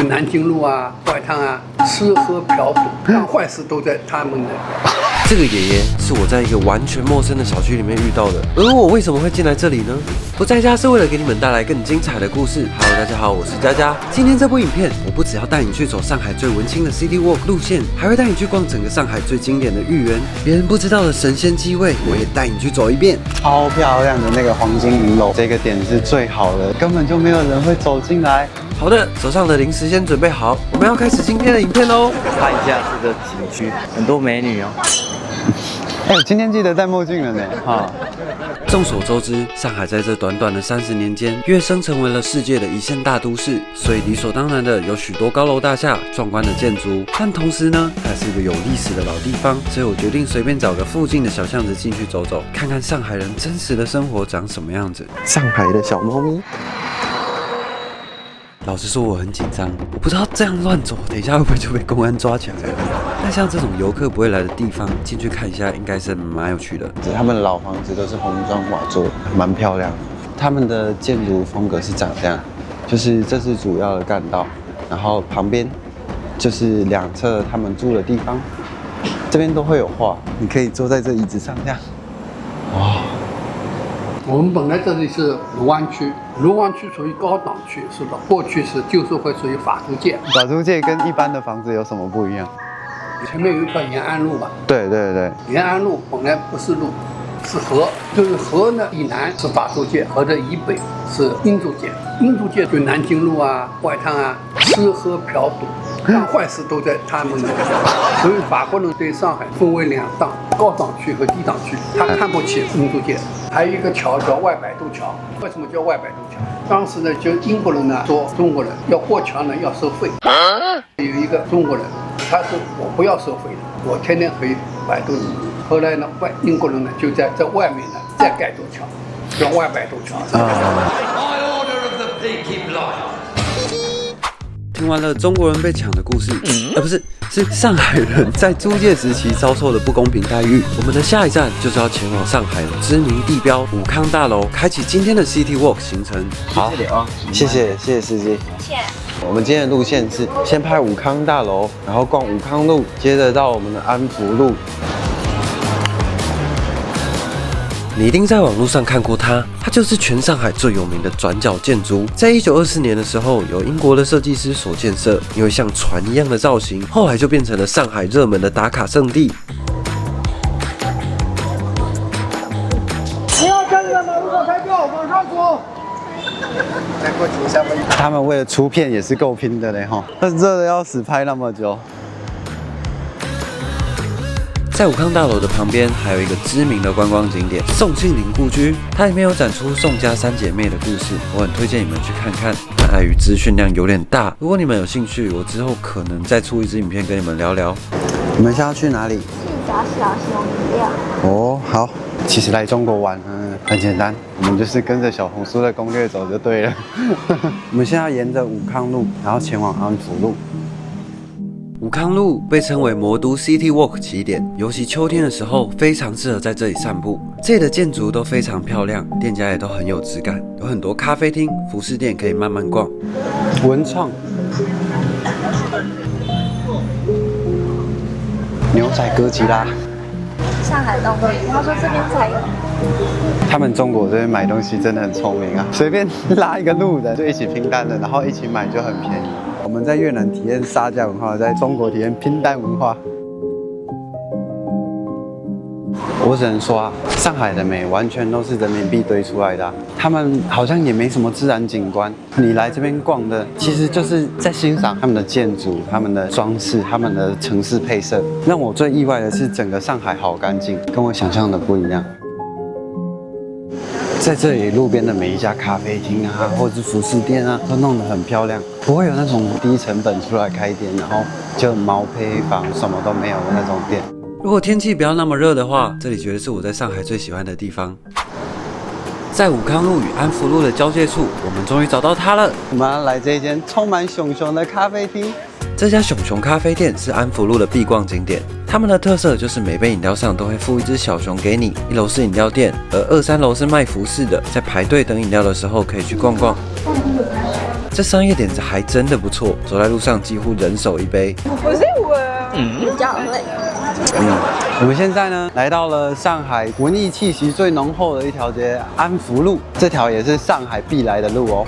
南京路啊、外滩啊，吃喝嫖赌，干坏事都在他们那。这个爷爷是我在一个完全陌生的小区里面遇到的，而我为什么会进来这里呢？不在家是为了给你们带来更精彩的故事。Hello， 大家好，我是佳佳。今天这部影片，我不只要带你去走上海最文青的 City Walk 路线，还会带你去逛整个上海最经典的豫园，别人不知道的神仙机位，我也带你去走一遍。超漂亮的那个黄金银楼，这个点是最好的，根本就没有人会走进来。好的，手上的零食先准备好，我们要开始今天的影片喽。看一下这个景区，很多美女哦。哎，今天记得戴墨镜了呢，哈。众所周知，上海在这短短的30年间跃升成为了世界的一线大都市，所以理所当然的有许多高楼大厦、壮观的建筑。但同时呢，它是一个有历史的老地方，所以我决定随便找个附近的小巷子进去走走，看看上海人真实的生活长什么样子。上海的小猫咪。老实说，我很紧张，我不知道这样乱走，等一下会不会就被公安抓起来了。但像这种游客不会来的地方，进去看一下，应该是蛮有趣的。他们的老房子都是红砖瓦做，蛮漂亮的。他们的建筑风格是长这样，就是这是主要的干道，然后旁边就是两侧他们住的地方，这边都会有画，你可以坐在这椅子上这样。哇！我们本来这里是卢湾区，卢湾区属于高档区，是的，过去是旧社会属于法租界。法租界跟一般的房子有什么不一样？前面有一条延安路吧？对对对，延安路本来不是路，是河，就是河呢以南是法租界，河的以北是英租界。英租界就南京路啊、外滩啊，吃喝嫖赌，干坏事都在他们那。所以法国人对上海分为两档，高档区和低档区，他看不起英租界。还有一个桥叫外摆渡桥，为什么叫外摆渡桥？当时呢，就英国人呢说中国人要过桥呢要收费。有一个中国人，他说我不要收费的，我天天可以摆渡你。后来呢，英国人呢就在这外面呢再盖座桥，叫外摆渡桥。听完了中国人被抢的故事，不是，是上海人在租界时期遭受的不公平待遇。我们的下一站就是要前往上海的知名地标武康大楼，开启今天的 City Walk 行程。好，谢谢司机。谢谢。我们今天的路线是先拍武康大楼，然后逛武康路，接着到我们的安福路。你一定在网络上看过它，它就是全上海最有名的转角建筑。在1924年的时候，由英国的设计师所建设，因为像船一样的造型，后来就变成了上海热门的打卡圣地。不要站在马路上拍照，往上走。再过停下分。他们为了出片也是够拼的嘞哈，那热的要死，拍那么久。在武康大楼的旁边，还有一个知名的观光景点宋庆龄故居，它里面有展出宋家三姐妹的故事，我很推荐你们去看看。但碍于资讯量有点大，如果你们有兴趣，我之后可能再出一支影片跟你们聊聊。你们现在要去哪里？去找小熊饮料。哦，好。其实来中国玩，很简单，我们就是跟着小红书的攻略走就对了。我们现在要沿着武康路，然后前往安福路。武康路被称为魔都 City Walk 起点，尤其秋天的时候，非常适合在这里散步。这里的建筑都非常漂亮，店家也都很有质感，有很多咖啡厅、服饰店可以慢慢逛。文创、牛仔哥吉拉。上海动物园，他说这边才有。他们中国这边买东西真的很聪明啊，随便拉一个路人就一起拼单了，然后一起买就很便宜。我们在越南体验杀价文化，在中国体验拼单文化。我只能说啊，上海的美完全都是人民币堆出来的他们好像也没什么自然景观，你来这边逛的，其实就是在欣赏他们的建筑、他们的装饰、他们的城市配色。让我最意外的是，整个上海好干净，跟我想象的不一样。在这里路边的每一家咖啡厅啊，或者是服饰店啊，都弄得很漂亮，不会有那种低成本出来开店，然后就毛坯房什么都没有的那种店。如果天气不要那么热的话，这里绝对是我在上海最喜欢的地方。在武康路与安福路的交界处，我们终于找到它了。我们要来这一间充满熊熊的咖啡厅。这家熊熊咖啡店是安福路的必逛景点，他们的特色就是每杯饮料上都会附一只小熊给你。1楼是饮料店，而2、3楼是卖服饰的，在排队等饮料的时候可以去逛逛。这商业点子还真的不错，走在路上几乎人手一杯。比较好喝。我们现在呢来到了上海文艺气息最浓厚的一条街——安福路，这条也是上海必来的路哦。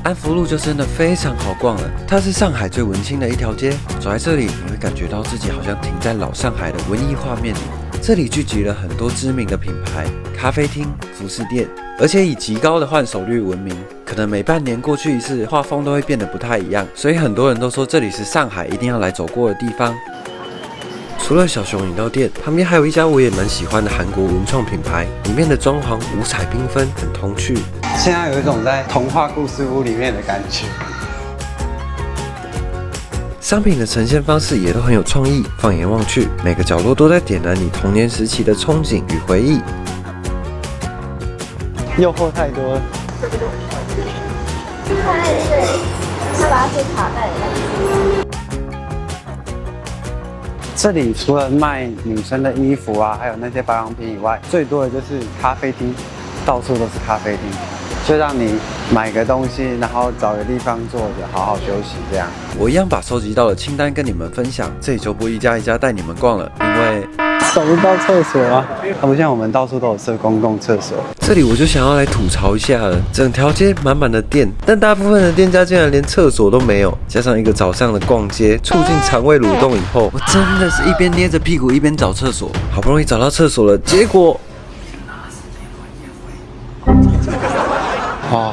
安福路就真的非常好逛了，它是上海最文青的一条街。走在这里，你会感觉到自己好像停在老上海的文艺画面里。这里聚集了很多知名的品牌、咖啡厅、服饰店，而且以极高的换手率闻名。可能每半年过去一次，画风都会变得不太一样，所以很多人都说这里是上海一定要来走过的地方。除了小熊饮料店，旁边还有一家我也蛮喜欢的韩国文创品牌，里面的装潢五彩缤纷，很童趣。现在有一种在童话故事屋里面的感觉。商品的呈现方式也都很有创意，放眼望去，每个角落都在点燃你童年时期的憧憬与回忆。诱惑太多了。他把它做卡带的。这里除了卖女生的衣服啊，还有那些保养品以外，最多的就是咖啡厅，到处都是咖啡厅，就让你买个东西，然后找个地方坐着，好好休息这样。我一样把收集到的清单跟你们分享，这里就不一家一家带你们逛了，因为找不到厕所啊！它不像我们到处都有设公共厕所。这里我就想要来吐槽一下了，整条街满满的店，但大部分的店家竟然连厕所都没有。加上一个早上的逛街，促进肠胃蠕动以后，我真的是一边捏着屁股一边找厕所，好不容易找到厕所了，结果哇，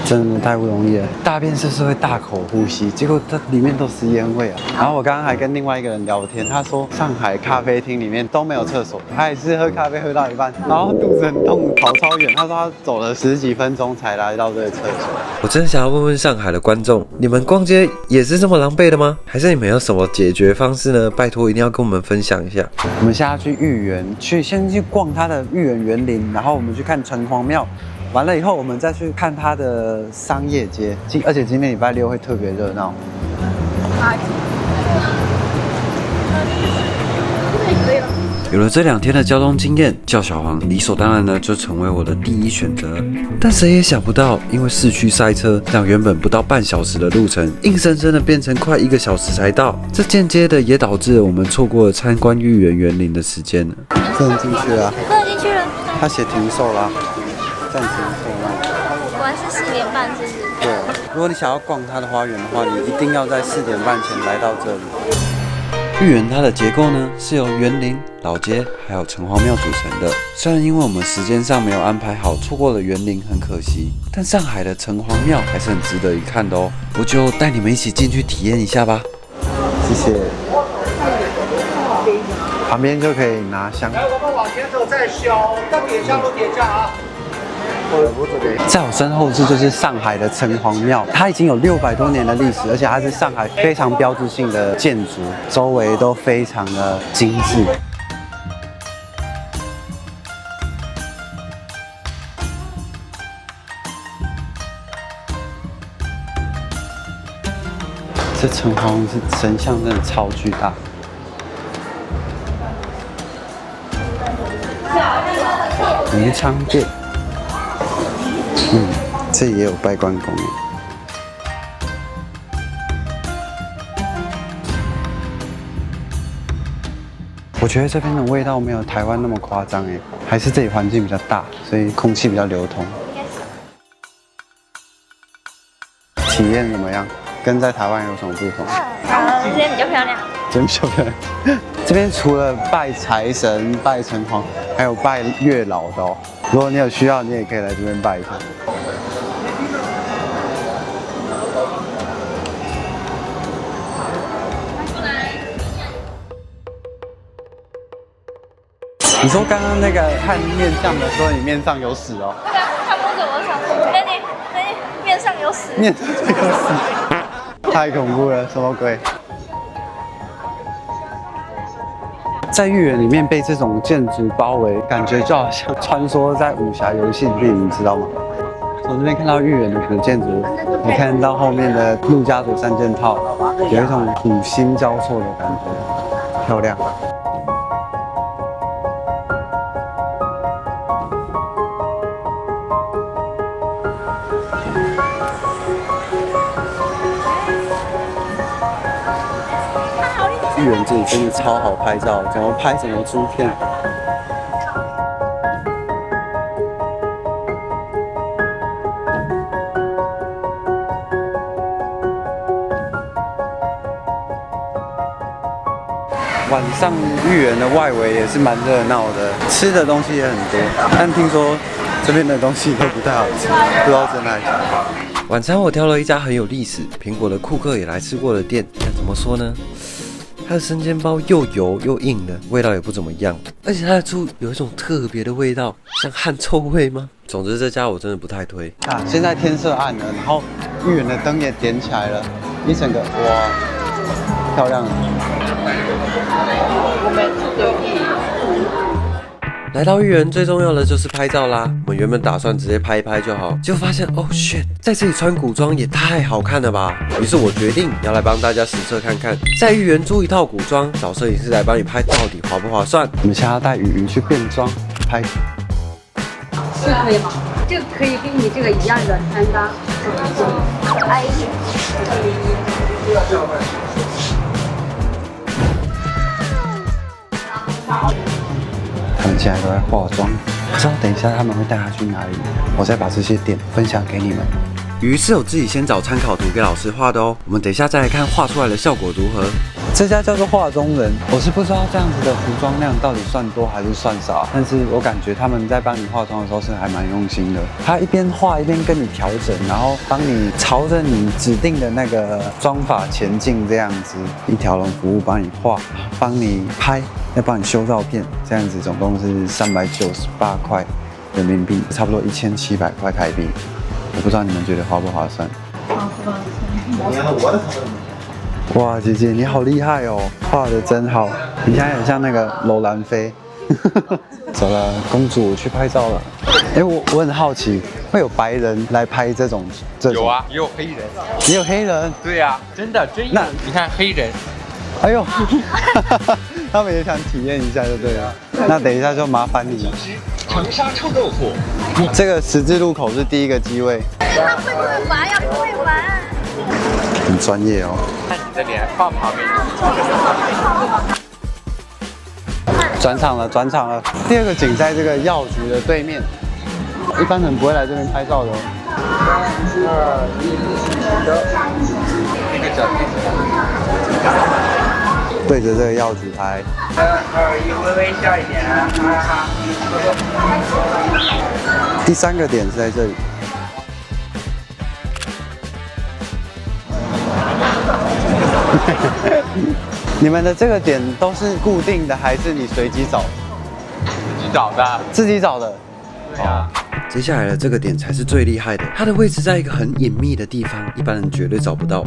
真的太不容易了。大便是不是会大口呼吸？结果它里面都是烟味啊。然后我刚刚还跟另外一个人聊天，他说上海咖啡厅里面都没有厕所，他也是喝咖啡喝到一半，然后肚子很痛，跑超远。他说他走了10几分钟才来到这个厕所。我真想要问问上海的观众，你们逛街也是这么狼狈的吗？还是你们有什么解决方式呢？拜托一定要跟我们分享一下。我们现在去豫园，先去逛它的豫园园林，然后我们去看城隍庙。完了以后，我们再去看它的商业街，而且今天礼拜6会特别热闹。有了这2天的交通经验，叫小黄理所当然的就成为我的第一选择。但谁也想不到，因为市区塞车，让原本不到半小时的路程，硬生生的变成快1个小时才到。这间接的也导致了我们错过了参观豫园园林的时间了。不能进去啊！不能进去了。他写停售啦，暂停售卖。果然是4点半，是不是？对，如果你想要逛它的花园的话，你一定要在4点半前来到这里。豫园它的结构呢，是由园林、老街还有城隍庙组成的。虽然因为我们时间上没有安排好，错过了园林，很可惜。但上海的城隍庙还是很值得一看的哦。我就带你们一起进去体验一下吧。谢谢。旁边就可以拿香。来，我们往前走，再小，要点香都点香啊。在我身后，这就是上海的城隍庙，它已经有600多年的历史，而且它是上海非常标志性的建筑，周围都非常的精致。这城隍是神像，真的超巨大。宜昌店。这也有拜关公。我觉得这边的味道没有台湾那么夸张哎，还是这里环境比较大，所以空气比较流通。体验怎么样？跟在台湾有什么不同？这边比较漂亮。真漂亮。这边除了拜财神、拜城隍，还有拜月老的哦。如果你有需要，你也可以来这边拜一下。你说刚刚那个看面相的说你面上有屎哦？他摸着我手，你面上有屎。面上有屎，太恐怖了，什么鬼？在豫园里面被这种建筑包围，感觉就好像穿梭在武侠游戏里面，你知道吗？从这边看到豫园的古建筑，你看到后面的陆家嘴3件套，有一种古新交错的感觉，漂亮。玉园这里真的超好拍照，怎么拍怎么出片。晚上玉园的外围也是蛮热闹的，吃的东西也很多，但听说这边的东西都不太好吃，不知道真的还是假的。晚餐我挑了一家很有历史，苹果的库克也来吃过的店，但怎么说呢？它的生煎包又油又硬的，味道也不怎么样，而且它的猪有一种特别的味道，像汗臭味吗？总之这家我真的不太推。啊，现在天色暗了，然后玉园的灯也点起来了，一整个哇，漂亮了。来到玉园最重要的就是拍照啦，我们原本打算直接拍一拍就好，结果发现哦 shit， 在这里穿古装也太好看了吧！于是我决定要来帮大家实测看看，在玉园租一套古装，找摄影师来帮你拍，到底划不划算？我们现在要带雨去变装拍，是可以吗？就可以跟你这个一样的穿搭。哎，他们现在都在化妆，不知道等一下他们会带他去哪里，我再把这些点分享给你们。鱼是有自己先找参考图给老师画的哦，我们等一下再来看画出来的效果如何。这家叫做画中人，我是不知道这样子的服装量到底算多还是算少，但是我感觉他们在帮你化妆的时候是还蛮用心的。他一边画一边跟你调整，然后帮你朝着你指定的那个妆法前进，这样子一条龙服务帮你画，帮你拍，要帮你修照片，这样子总共是398块人民币，差不多1700块台币。我不知道你们觉得划不划算？哇，姐姐你好厉害哦，画的真好，你现在很像那个楼兰妃。走了，公主去拍照了。哎，我很好奇，会有白人来拍这种？有啊，也有黑人。也有黑人？对呀、真的真有。那你看黑人，哎呦，他们也想体验一下就对了。那等一下就麻烦你了。长沙臭豆腐。这个十字路口是第一个机位，他会不会玩呀？不会玩。很专业哦。看你的脸放旁边。转场了，转场了。第二个景在这个药局的对面，一般人不会来这边拍照的哦。那个脚对着这个药局拍。微笑一点，第三个点是在这里。你们的这个点都是固定的，还是你随机找？去找的。自己找的。对呀、接下来的这个点才是最厉害的，它的位置在一个很隐秘的地方，一般人绝对找不到。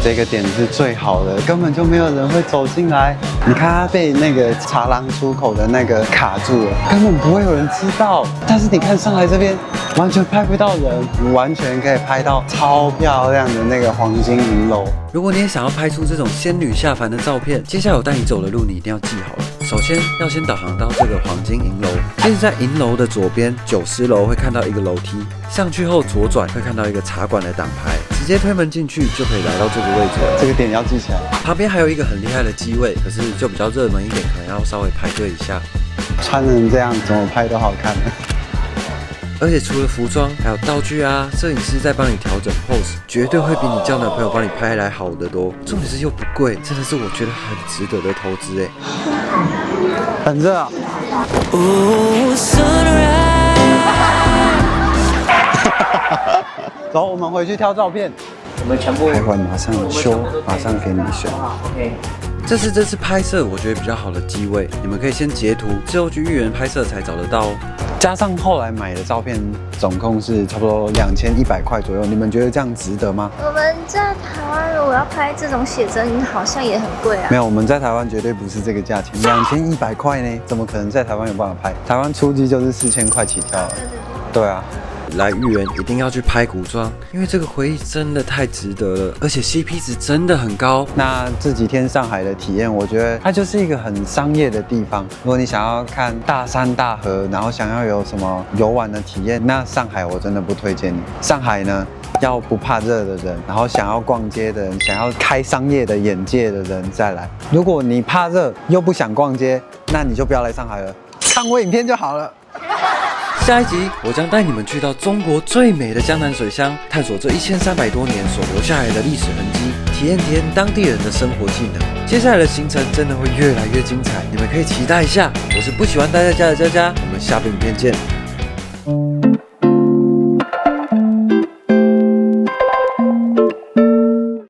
这个点是最好的，根本就没有人会走进来。你看它被那个茶廊出口的那个卡住了，根本不会有人知道。但是你看上来这边完全拍不到人，你完全可以拍到超漂亮的那个黄金银楼。如果你也想要拍出这种仙女下凡的照片，接下来我带你走的路你一定要记好了。首先要先导航到这个黄金银楼，接着在银楼的左边90楼会看到一个楼梯，上去后左转会看到一个茶馆的挡牌，直接推门进去就可以来到这个位置了。这个点要记起来。旁边还有一个很厉害的机位，可是就比较热门一点，可能要稍微排队一下。穿成这样怎么拍都好看。而且除了服装，还有道具啊，摄影师在帮你调整 pose， 绝对会比你叫男朋友帮你拍来好得多。重点是又不贵，真的是我觉得很值得的投资哎。很热啊。走，我们回去挑照片。我们全部拍完马上修，马上给你选。 OK。这是这次拍摄我觉得比较好的机位，你们可以先截图，之后去玉园拍摄才找得到哦。加上后来买的照片，总共是差不多2100块左右。你们觉得这样值得吗？我们在台湾如果要拍这种写真，好像也很贵啊没。有，我们在台湾绝对不是这个价钱，2100块呢，怎么可能在台湾有办法拍？台湾初机就是4000块起跳了。对啊。来玉园一定要去拍古装，因为这个回忆真的太值得了，而且 CP 值真的很高。那这几天上海的体验，我觉得它就是一个很商业的地方。如果你想要看大山大河，然后想要有什么游玩的体验，那上海我真的不推荐你。上海呢，要不怕热的人，然后想要逛街的人，想要开商业的眼界的人再来。如果你怕热又不想逛街，那你就不要来上海了，看我影片就好了。下一集，我将带你们去到中国最美的江南水乡，探索这1300多年所留下来的历史痕迹，体验当地人的生活技能。接下来的行程真的会越来越精彩，你们可以期待一下。我是不喜欢待在家的佳佳，我们下部影片见。